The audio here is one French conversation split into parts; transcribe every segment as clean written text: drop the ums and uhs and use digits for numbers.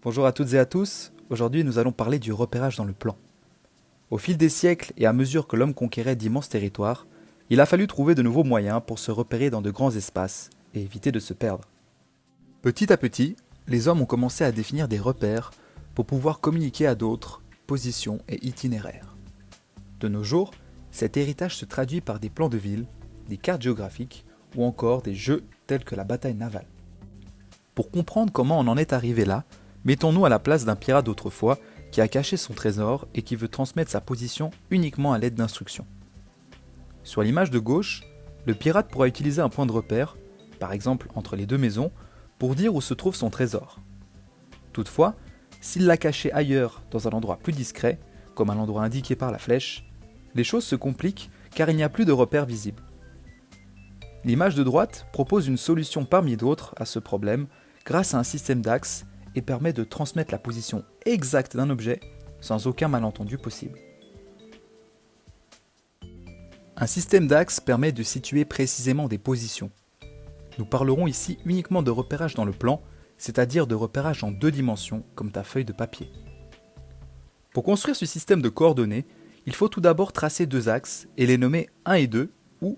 Bonjour à toutes et à tous, aujourd'hui nous allons parler du repérage dans le plan. Au fil des siècles et à mesure que l'homme conquérait d'immenses territoires, il a fallu trouver de nouveaux moyens pour se repérer dans de grands espaces et éviter de se perdre. Petit à petit, les hommes ont commencé à définir des repères pour pouvoir communiquer à d'autres, positions et itinéraires. De nos jours, cet héritage se traduit par des plans de ville, des cartes géographiques ou encore des jeux tels que la bataille navale. Pour comprendre comment on en est arrivé là, mettons-nous à la place d'un pirate d'autrefois qui a caché son trésor et qui veut transmettre sa position uniquement à l'aide d'instructions. Sur l'image de gauche, le pirate pourra utiliser un point de repère, par exemple entre les deux maisons, pour dire où se trouve son trésor. Toutefois, s'il l'a caché ailleurs dans un endroit plus discret, comme à l'endroit indiqué par la flèche, les choses se compliquent car il n'y a plus de repère visible. L'image de droite propose une solution parmi d'autres à ce problème grâce à un système d'axes et permet de transmettre la position exacte d'un objet sans aucun malentendu possible. Un système d'axes permet de situer précisément des positions. Nous parlerons ici uniquement de repérage dans le plan, c'est-à-dire de repérage en 2 dimensions comme ta feuille de papier. Pour construire ce système de coordonnées, il faut tout d'abord tracer 2 axes et les nommer 1 et 2 ou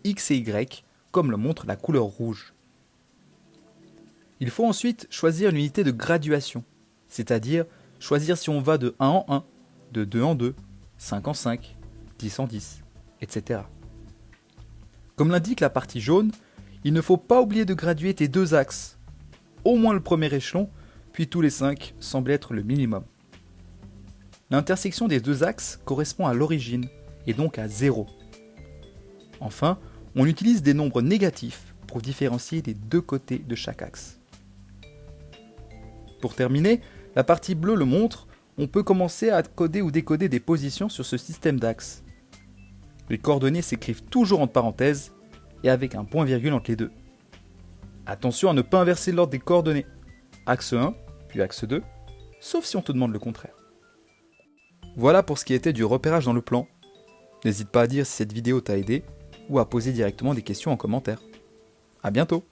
X et Y comme le montre la couleur rouge. Il faut ensuite choisir l'unité de graduation, c'est-à-dire choisir si on va de 1 en 1, de 2 en 2, 5 en 5, 10 en 10, etc. Comme l'indique la partie jaune, il ne faut pas oublier de graduer tes 2 axes, au moins le premier échelon, puis tous les 5 semble être le minimum. L'intersection des 2 axes correspond à l'origine, et donc à 0. Enfin, on utilise des nombres négatifs pour différencier les 2 côtés de chaque axe. Pour terminer, la partie bleue le montre, on peut commencer à coder ou décoder des positions sur ce système d'axes. Les coordonnées s'écrivent toujours entre parenthèses et avec un point-virgule entre les deux. Attention à ne pas inverser l'ordre des coordonnées. Axe 1, puis axe 2, sauf si on te demande le contraire. Voilà pour ce qui était du repérage dans le plan. N'hésite pas à dire si cette vidéo t'a aidé ou à poser directement des questions en commentaire. A bientôt!